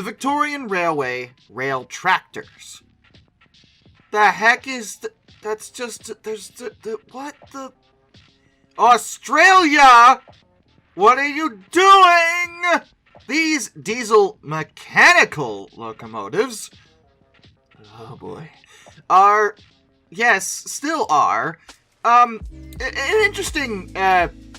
The Victorian Railway rail tractors. The heck is that's just, there's what the... Australia! What are you doing? These diesel mechanical locomotives, oh boy, are, yes, still are, an interesting,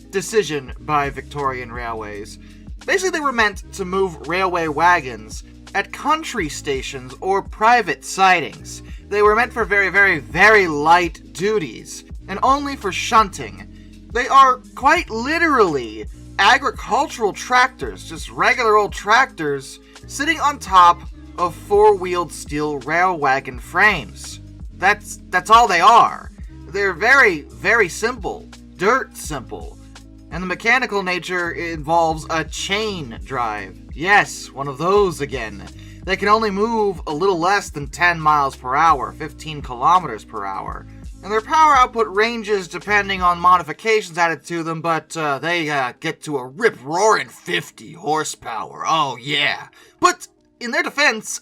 decision by Victorian Railways. Basically, they were meant to move railway wagons at country stations or private sidings. They were meant for very, very, very light duties, and only for shunting. They are quite literally agricultural tractors, just regular old tractors, sitting on top of four-wheeled steel rail wagon frames. That's all they are. They're very, very simple. Dirt simple. And the mechanical nature involves a chain drive. Yes, one of those again. They can only move a little less than 10 miles per hour, 15 kilometers per hour. And their power output ranges depending on modifications added to them, but they get to a rip-roaring 50 horsepower. Oh, yeah. But in their defense,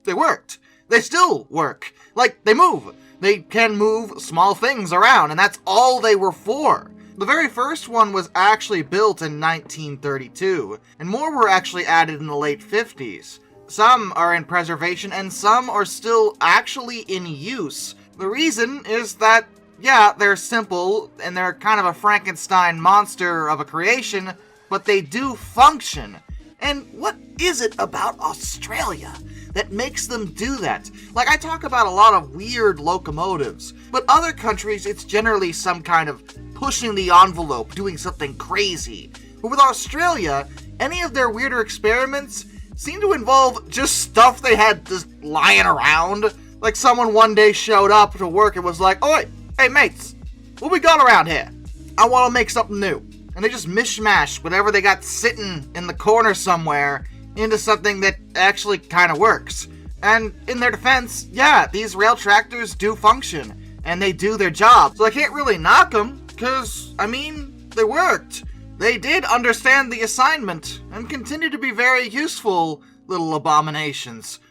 they worked. They still work. Like, they move. They can move small things around, and that's all they were for. The very first one was actually built in 1932, and more were actually added in the late 50s. Some are in preservation, and some are still actually in use. The reason is that, yeah, they're simple, and they're kind of a Frankenstein monster of a creation, but they do function. And what is it about Australia that makes them do that? Like, I talk about a lot of weird locomotives, but other countries, it's generally some kind of pushing the envelope, doing something crazy. But with Australia, any of their weirder experiments seem to involve just stuff they had just lying around. Like, someone one day showed up to work and was like, "Oi, hey mates, what we got around here? I want to make something new." And they just mishmash whatever they got sitting in the corner somewhere into something that actually kind of works. And in their defense, yeah, these rail tractors do function, and they do their job. So I can't really knock them, because, I mean, they worked. They did understand the assignment, and continue to be very useful little abominations.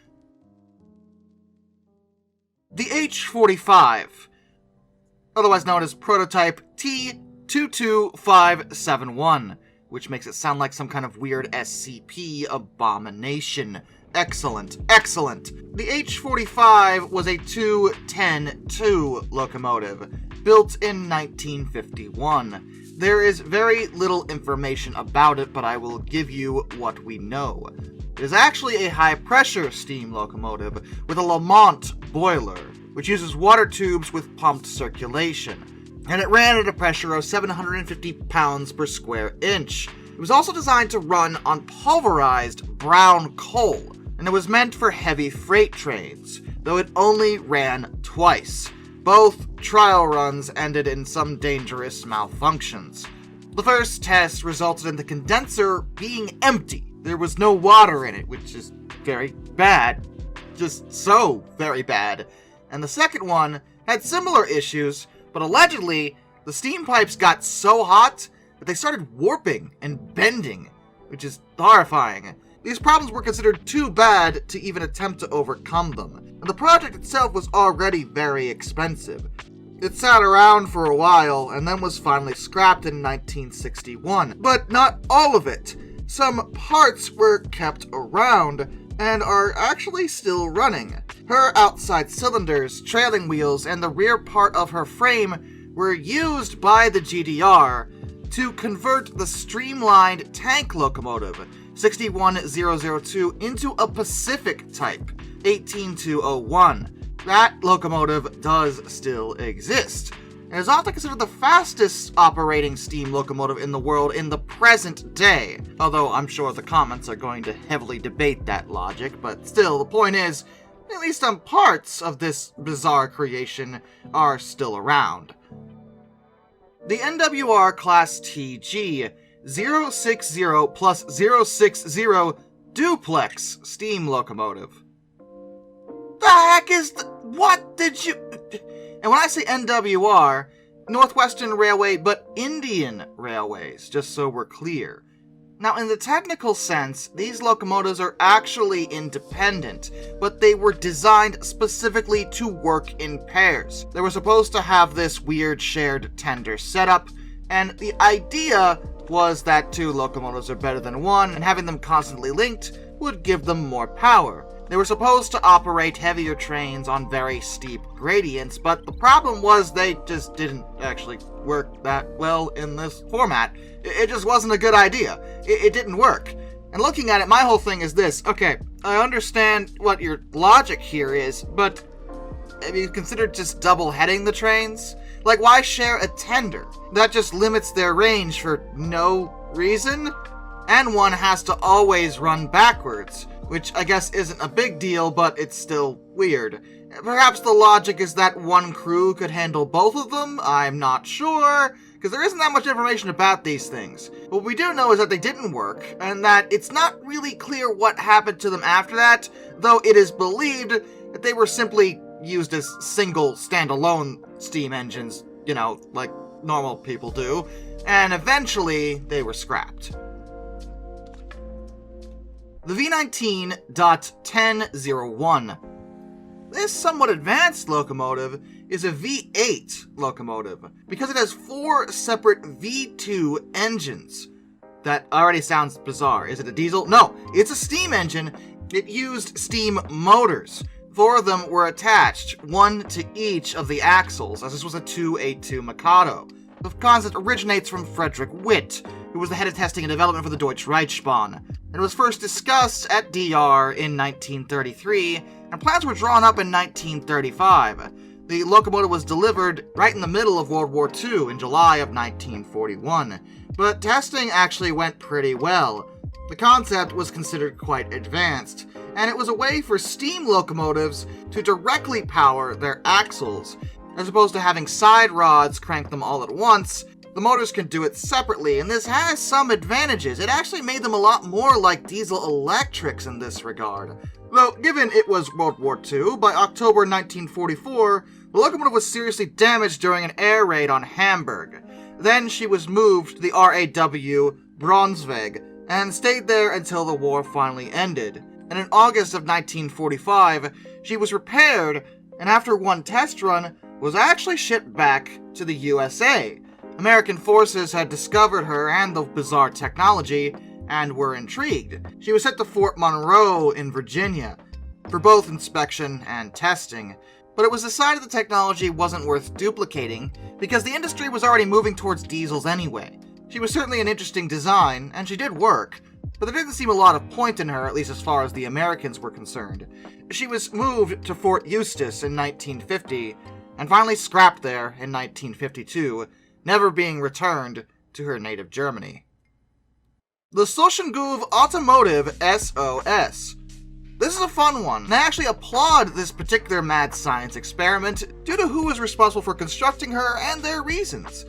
The H-45, otherwise known as Prototype T-22571, which makes it sound like some kind of weird SCP abomination. Excellent, excellent. The H-45 was a 210-2 locomotive, built in 1951. There is very little information about it, but I will give you what we know. It is actually a high-pressure steam locomotive with a Lamont boiler, which uses water tubes with pumped circulation, and it ran at a pressure of 750 pounds per square inch. It was also designed to run on pulverized brown coal, and it was meant for heavy freight trains, though it only ran twice. Both trial runs ended in some dangerous malfunctions. The first test resulted in the condenser being empty. There was no water in it, which is very bad. Just so very bad. And the second one had similar issues, but allegedly, the steam pipes got so hot that they started warping and bending, which is horrifying. These problems were considered too bad to even attempt to overcome them, and the project itself was already very expensive. It sat around for a while, and then was finally scrapped in 1961. But not all of it. Some parts were kept around, and are actually still running. Her outside cylinders, trailing wheels, and the rear part of her frame were used by the GDR to convert the streamlined tank locomotive 61002 into a Pacific type 18201. That locomotive does still exist, and is often considered the fastest operating steam locomotive in the world in the present day, although I'm sure the comments are going to heavily debate that logic, but still, the point is, at least some parts of this bizarre creation are still around. The NWR Class TG 060 plus 060 duplex steam locomotive. The heck is what did you... And when I say NWR, Northwestern Railway, but Indian Railways, just so we're clear. Now, in the technical sense, these locomotives are actually independent, but they were designed specifically to work in pairs. They were supposed to have this weird shared tender setup, and the idea was that two locomotives are better than one, and having them constantly linked would give them more power. They were supposed to operate heavier trains on very steep gradients, but the problem was they just didn't actually work that well in this format. It just wasn't a good idea. It didn't work. And looking at it, my whole thing is this. Okay, I understand what your logic here is, but have you considered just double-heading the trains? Like, why share a tender? That just limits their range for no reason? And one has to always run backwards, which I guess isn't a big deal, but it's still weird. Perhaps the logic is that one crew could handle both of them? I'm not sure, because there isn't that much information about these things. What we do know is that they didn't work, and that it's not really clear what happened to them after that, though it is believed that they were simply used as single, standalone steam engines, you know, like normal people do, and eventually they were scrapped. The V19.1001. This somewhat advanced locomotive is a V8 locomotive, because it has 4 separate V2 engines. That already sounds bizarre. Is it a diesel? No, it's a steam engine. It used steam motors. 4 of them were attached, 1 to each of the axles, as this was a 282 Mikado. The concept originates from Frederick Witt, who was the head of testing and development for the Deutsche Reichsbahn. It was first discussed at DR in 1933, and plans were drawn up in 1935. The locomotive was delivered right in the middle of World War II in July of 1941, but testing actually went pretty well. The concept was considered quite advanced, and it was a way for steam locomotives to directly power their axles. As opposed to having side rods crank them all at once, the motors can do it separately, and this has some advantages. It actually made them a lot more like diesel electrics in this regard. Though, given it was World War II, by October 1944, the locomotive was seriously damaged during an air raid on Hamburg. Then she was moved to the RAW Braunschweig, and stayed there until the war finally ended. And in August of 1945, she was repaired, and after one test run, was actually shipped back to the USA. American forces had discovered her and the bizarre technology, and were intrigued. She was sent to Fort Monroe in Virginia, for both inspection and testing, but it was decided the technology wasn't worth duplicating, because the industry was already moving towards diesels anyway. She was certainly an interesting design, and she did work, but there didn't seem a lot of point in her, at least as far as the Americans were concerned. She was moved to Fort Eustis in 1950, and finally scrapped there in 1952, never being returned to her native Germany. The Soshenguve Automotive SOS. This is a fun one, and I actually applaud this particular mad science experiment due to who was responsible for constructing her and their reasons.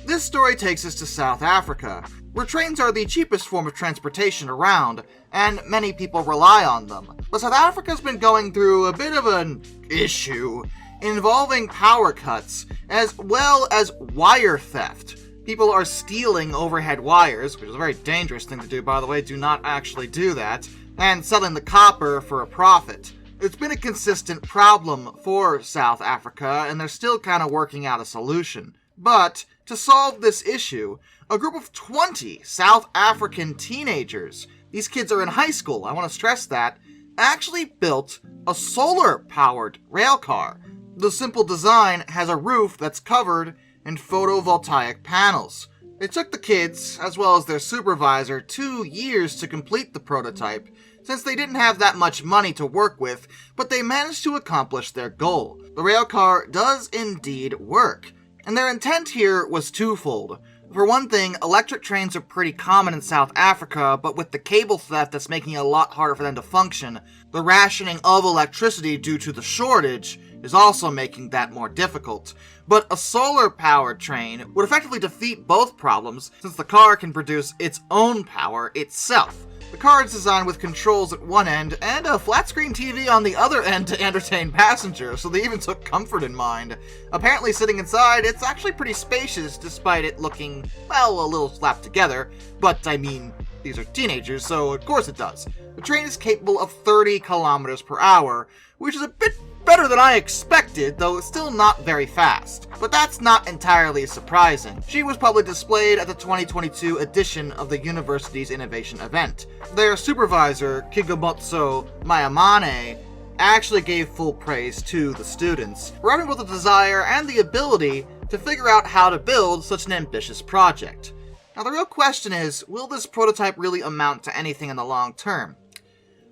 This story takes us to South Africa, where trains are the cheapest form of transportation around, and many people rely on them. But South Africa's been going through a bit of an issue involving power cuts, as well as wire theft. People are stealing overhead wires, which is a very dangerous thing to do, by the way. Do not actually do that. And selling the copper for a profit. It's been a consistent problem for South Africa, and they're still kind of working out a solution. But to solve this issue, a group of 20 South African teenagers, these kids are in high school, I want to stress that, actually built a solar-powered railcar. The simple design has a roof that's covered in photovoltaic panels. It took the kids, as well as their supervisor, 2 years to complete the prototype, since they didn't have that much money to work with, but they managed to accomplish their goal. The railcar does indeed work, and their intent here was twofold. For one thing, electric trains are pretty common in South Africa, but with the cable theft that's making it a lot harder for them to function, the rationing of electricity due to the shortage is also making that more difficult. But a solar-powered train would effectively defeat both problems, since the car can produce its own power itself. The car is designed with controls at one end and a flat-screen TV on the other end to entertain passengers, so they even took comfort in mind. Apparently sitting inside, it's actually pretty spacious despite it looking, well, a little slapped together, but I mean, these are teenagers, so of course it does. The train is capable of 30 kilometers per hour, which is a bit better than I expected, though it's still not very fast. But that's not entirely surprising. She was publicly displayed at the 2022 edition of the university's innovation event. Their supervisor, Kigomotso Mayamane, actually gave full praise to the students for having both the desire and the ability to figure out how to build such an ambitious project. Now the real question is, will this prototype really amount to anything in the long term?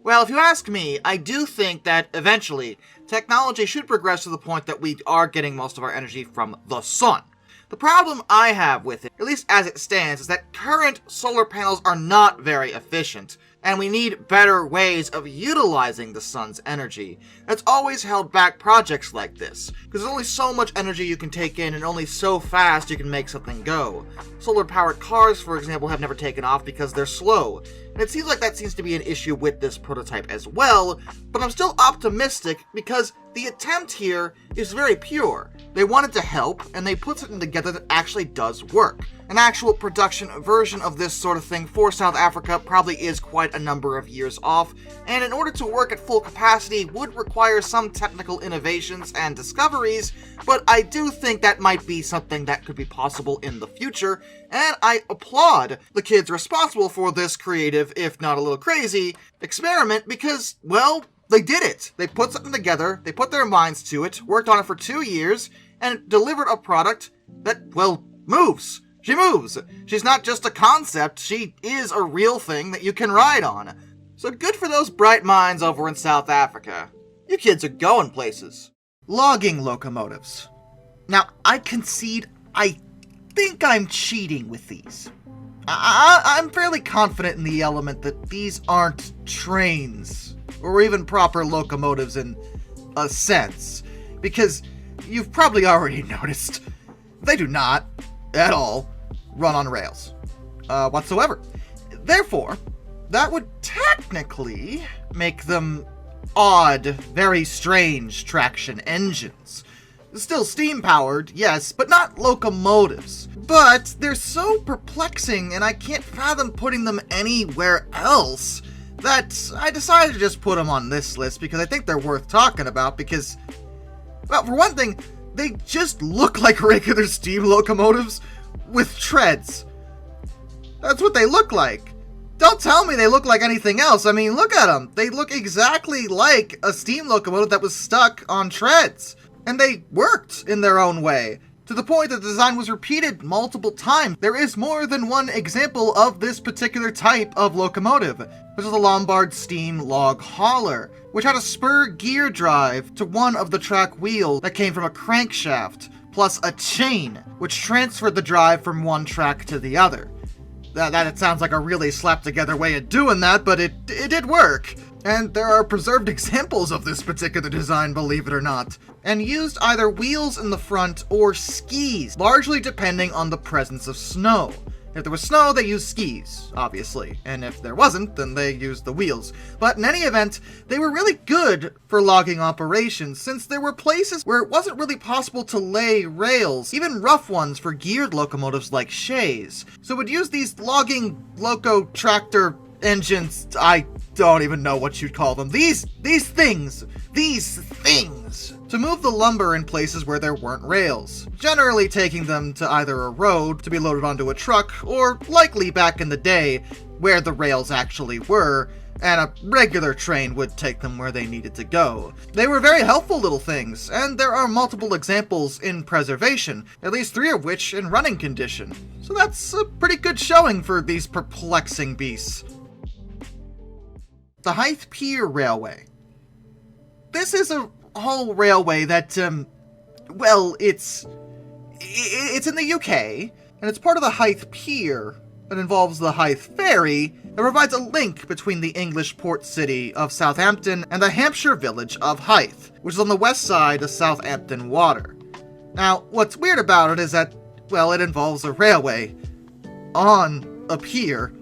Well, if you ask me, I do think that eventually, technology should progress to the point that we are getting most of our energy from the sun. The problem I have with it, at least as it stands, is that current solar panels are not very efficient, and we need better ways of utilizing the sun's energy. That's always held back projects like this, because there's only so much energy you can take in and only so fast you can make something go. Solar-powered cars, for example, have never taken off because they're slow, and it seems like that seems to be an issue with this prototype as well, but I'm still optimistic because the attempt here is very pure. They wanted to help, and they put something together that actually does work. An actual production version of this sort of thing for South Africa probably is quite a number of years off, and in order to work at full capacity would require some technical innovations and discoveries, but I do think that might be something that could be possible in the future, and I applaud the kids responsible for this creative, if not a little crazy, experiment because, well, they did it. They put something together, they put their minds to it, worked on it for 2 years, and delivered a product that, well, moves. She moves. She's not just a concept, she is a real thing that you can ride on. So good for those bright minds over in South Africa. You kids are going places. Logging locomotives. Now, I concede I think I'm cheating with these. I'm fairly confident in the element that these aren't trains, or even proper locomotives in a sense, because you've probably already noticed they do not, at all, run on rails whatsoever. Therefore, that would technically make them odd, very strange traction engines. Still steam-powered, yes, but not locomotives. But they're so perplexing, and I can't fathom putting them anywhere else, that I decided to just put them on this list because I think they're worth talking about because, well, for one thing, they just look like regular steam locomotives with treads. That's what they look like. Don't tell me they look like anything else. I mean, look at them. They look exactly like a steam locomotive that was stuck on treads. And they worked in their own way, to the point that the design was repeated multiple times. There is more than one example of this particular type of locomotive, which is the Lombard Steam Log Hauler, which had a spur gear drive to one of the track wheels that came from a crankshaft, plus a chain, which transferred the drive from one track to the other. That sounds like a really slapped-together way of doing that, but it did work. And there are preserved examples of this particular design, believe it or not, and used either wheels in the front or skis, largely depending on the presence of snow. If there was snow, they used skis, obviously, and if there wasn't, then they used the wheels. But in any event, they were really good for logging operations, since there were places where it wasn't really possible to lay rails, even rough ones for geared locomotives like Shays. So it would use these logging loco tractor engines, I don't even know what you'd call them, these things, to move the lumber in places where there weren't rails, generally taking them to either a road to be loaded onto a truck, or likely back in the day, where the rails actually were, and a regular train would take them where they needed to go. They were very helpful little things, and there are multiple examples in preservation, at least 3 of which in running condition. So that's a pretty good showing for these perplexing beasts. The Hythe Pier Railway. This is a whole railway that, well, it's in the UK, and it's part of the Hythe Pier that involves the Hythe Ferry that provides a link between the English port city of Southampton and the Hampshire village of Hythe, which is on the west side of Southampton Water. Now, what's weird about it is that, well, it involves a railway on a pier,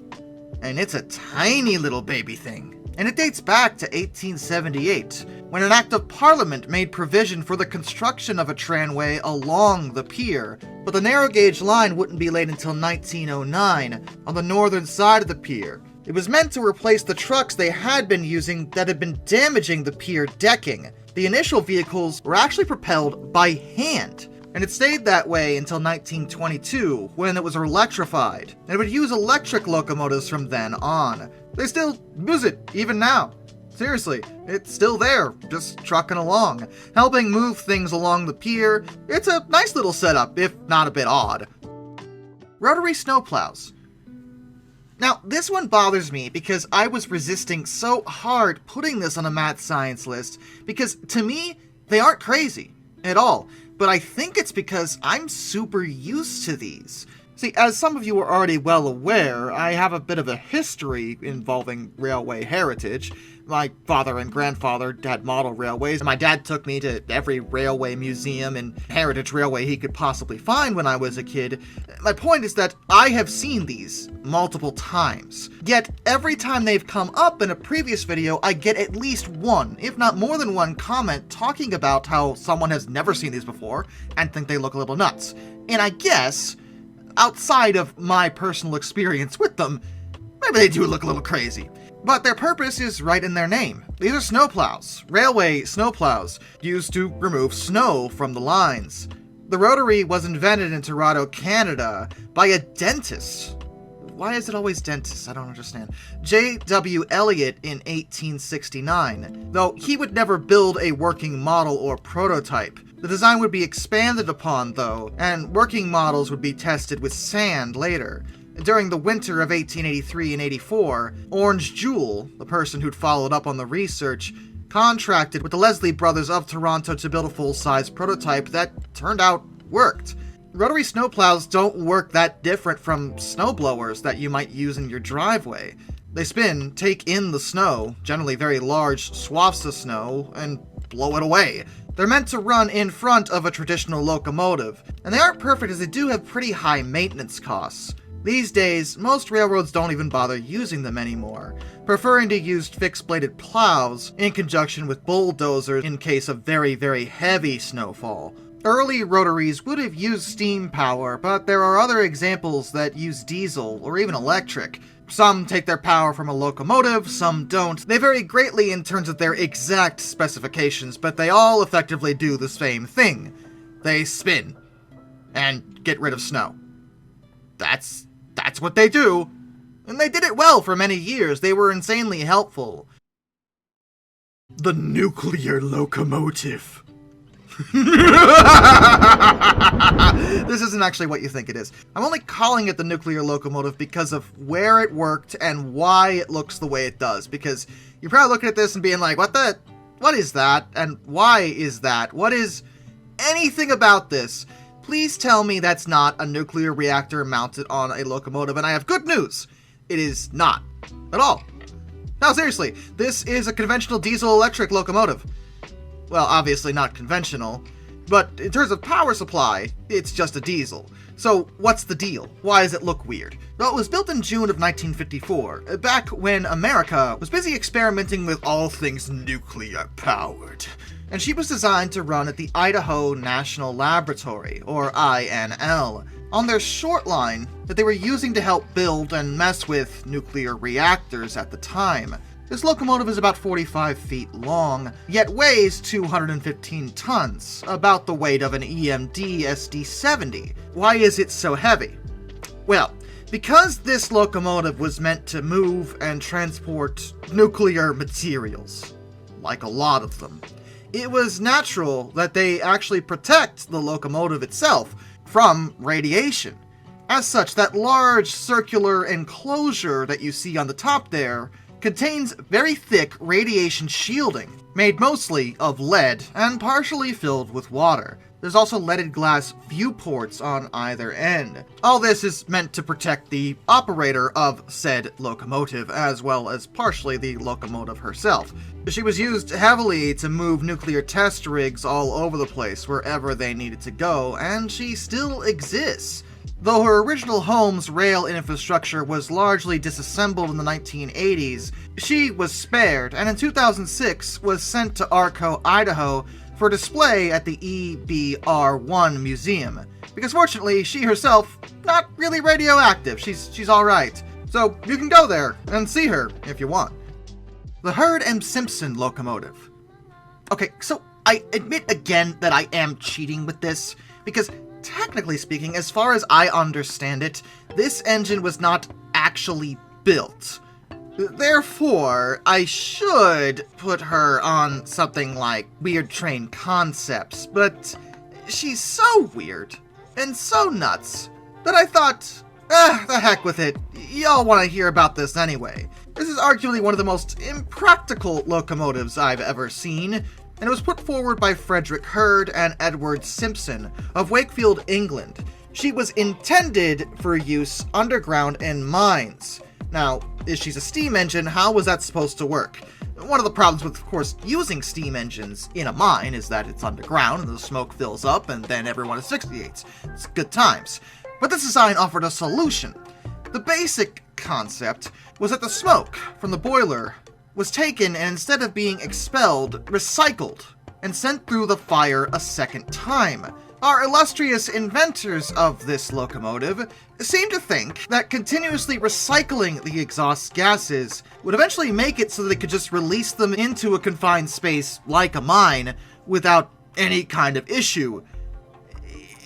and it's a tiny little baby thing. And it dates back to 1878, when an act of parliament made provision for the construction of a tramway along the pier, but the narrow gauge line wouldn't be laid until 1909 on the northern side of the pier. It was meant to replace the trucks they had been using that had been damaging the pier decking. The initial vehicles were actually propelled by hand, and it stayed that way until 1922, when it was electrified, and it would use electric locomotives from then on. They still use it, even now. Seriously, it's still there, just trucking along, helping move things along the pier. It's a nice little setup, if not a bit odd. Rotary snowplows. Now, this one bothers me because I was resisting so hard putting this on a math science list, because to me, they aren't crazy at all. But I think it's because I'm super used to these. See, as some of you are already well aware, I have a bit of a history involving railway heritage. My father and grandfather had model railways, and my dad took me to every railway museum and heritage railway he could possibly find when I was a kid. My point is that I have seen these multiple times. Yet, every time they've come up in a previous video, I get at least one, if not more than one, comment talking about how someone has never seen these before and think they look a little nuts. And I guess, outside of my personal experience with them, maybe they do look a little crazy. But their purpose is right in their name. These are snowplows, railway snowplows, used to remove snow from the lines. The rotary was invented in Toronto, Canada, by a dentist. Why is it always dentists? I don't understand. J.W. Elliott in 1869, though he would never build a working model or prototype. The design would be expanded upon, though, and working models would be tested with sand later. During the winter of 1883 and 84, Orange Jewel, the person who'd followed up on the research, contracted with the Leslie brothers of Toronto to build a full-size prototype that turned out worked. Rotary snowplows don't work that different from snowblowers that you might use in your driveway. They spin, take in the snow, generally very large swaths of snow, and blow it away. They're meant to run in front of a traditional locomotive, and they aren't perfect as they do have pretty high maintenance costs. These days, most railroads don't even bother using them anymore, preferring to use fixed-bladed plows in conjunction with bulldozers in case of very, very heavy snowfall. Early rotaries would have used steam power, but there are other examples that use diesel or even electric. Some take their power from a locomotive, some don't. They vary greatly in terms of their exact specifications, but they all effectively do the same thing. They spin and get rid of snow. That's what they do. And they did it well for many years. They were insanely helpful. The nuclear locomotive. This isn't actually what you think it is. I'm only calling it the nuclear locomotive because of where it worked and why it looks the way it does. Because you're probably looking at this and being like, what is that? And why is that? What is anything about this? Please tell me that's not a nuclear reactor mounted on a locomotive, and I have good news. It is not. At all. No, seriously, this is a conventional diesel-electric locomotive. Well, obviously not conventional, but in terms of power supply, it's just a diesel. So, what's the deal? Why does it look weird? Well, it was built in June of 1954, back when America was busy experimenting with all things nuclear-powered. And she was designed to run at the Idaho National Laboratory, or INL, on their short line that they were using to help build and mess with nuclear reactors at the time. This locomotive is about 45 feet long, yet weighs 215 tons, about the weight of an EMD SD-70. Why is it so heavy? Well, because this locomotive was meant to move and transport nuclear materials, like a lot of them, it was natural that they actually protect the locomotive itself from radiation. As such, that large circular enclosure that you see on the top there contains very thick radiation shielding, made mostly of lead and partially filled with water. There's also leaded glass viewports on either end. All this is meant to protect the operator of said locomotive, as well as partially the locomotive herself. She was used heavily to move nuclear test rigs all over the place, wherever they needed to go, and she still exists. Though her original home's rail infrastructure was largely disassembled in the 1980s, she was spared, and in 2006 was sent to Arco, Idaho, for display at the EBR-1 Museum. Because fortunately, she herself, not really radioactive, she's alright. So you can go there and see her if you want. The Heard M. Simpson locomotive. Okay, so I admit again that I am cheating with this, because technically speaking, as far as I understand it, this engine was not actually built. Therefore, I should put her on something like Weird Train Concepts, but she's so weird and so nuts that I thought, the heck with it, y'all want to hear about this anyway. This is arguably one of the most impractical locomotives I've ever seen, and it was put forward by Frederick Heard and Edward Simpson of Wakefield, England. She was intended for use underground in mines. Now, if she's a steam engine, how was that supposed to work? One of the problems with, of course, using steam engines in a mine is that it's underground and the smoke fills up and then everyone asphyxiates. It's good times. But this design offered a solution. The basic concept was that the smoke from the boiler was taken and instead of being expelled, recycled, and sent through the fire a second time. Our illustrious inventors of this locomotive seem to think that continuously recycling the exhaust gases would eventually make it so that they could just release them into a confined space like a mine without any kind of issue.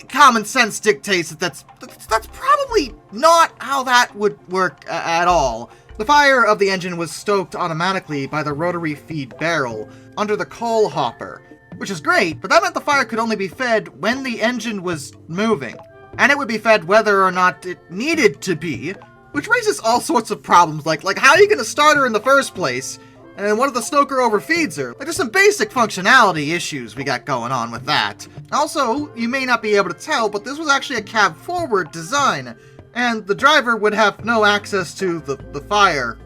Common sense dictates that that's probably not how that would work at all. The fire of the engine was stoked automatically by the rotary feed barrel under the coal hopper, which is great, but that meant the fire could only be fed when the engine was moving, and it would be fed whether or not it needed to be, which raises all sorts of problems, like how are you going to start her in the first place, and then what if the stoker overfeeds her? Like, there's some basic functionality issues we got going on with that. Also, you may not be able to tell, but this was actually a cab-forward design, and the driver would have no access to the fire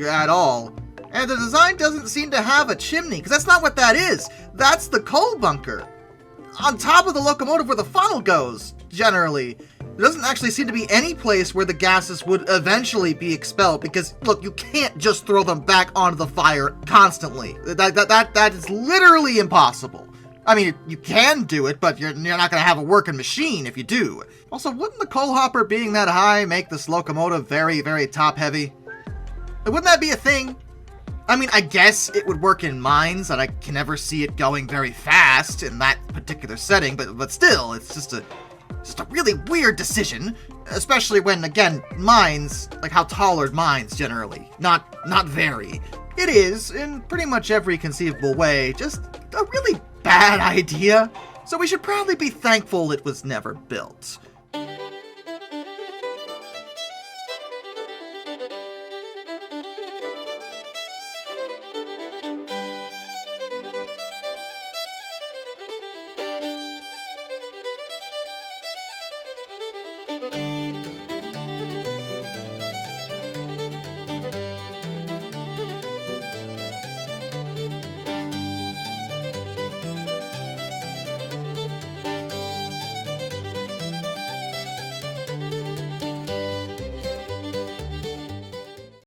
at all. And the design doesn't seem to have a chimney, because that's not what that is. That's the coal bunker. On top of the locomotive where the funnel goes, generally. There doesn't actually seem to be any place where the gases would eventually be expelled, because, look, you can't just throw them back onto the fire constantly. That is literally impossible. I mean, you can do it, but you're not going to have a working machine if you do. Also, wouldn't the coal hopper being that high make this locomotive very, very top-heavy? Wouldn't that be a thing? I mean, I guess it would work in mines, and I can never see it going very fast in that particular setting, but still, it's just a really weird decision, especially when, again, mines, like how tall are mines generally? Not very. It is, in pretty much every conceivable way, just a really bad idea, so we should probably be thankful it was never built.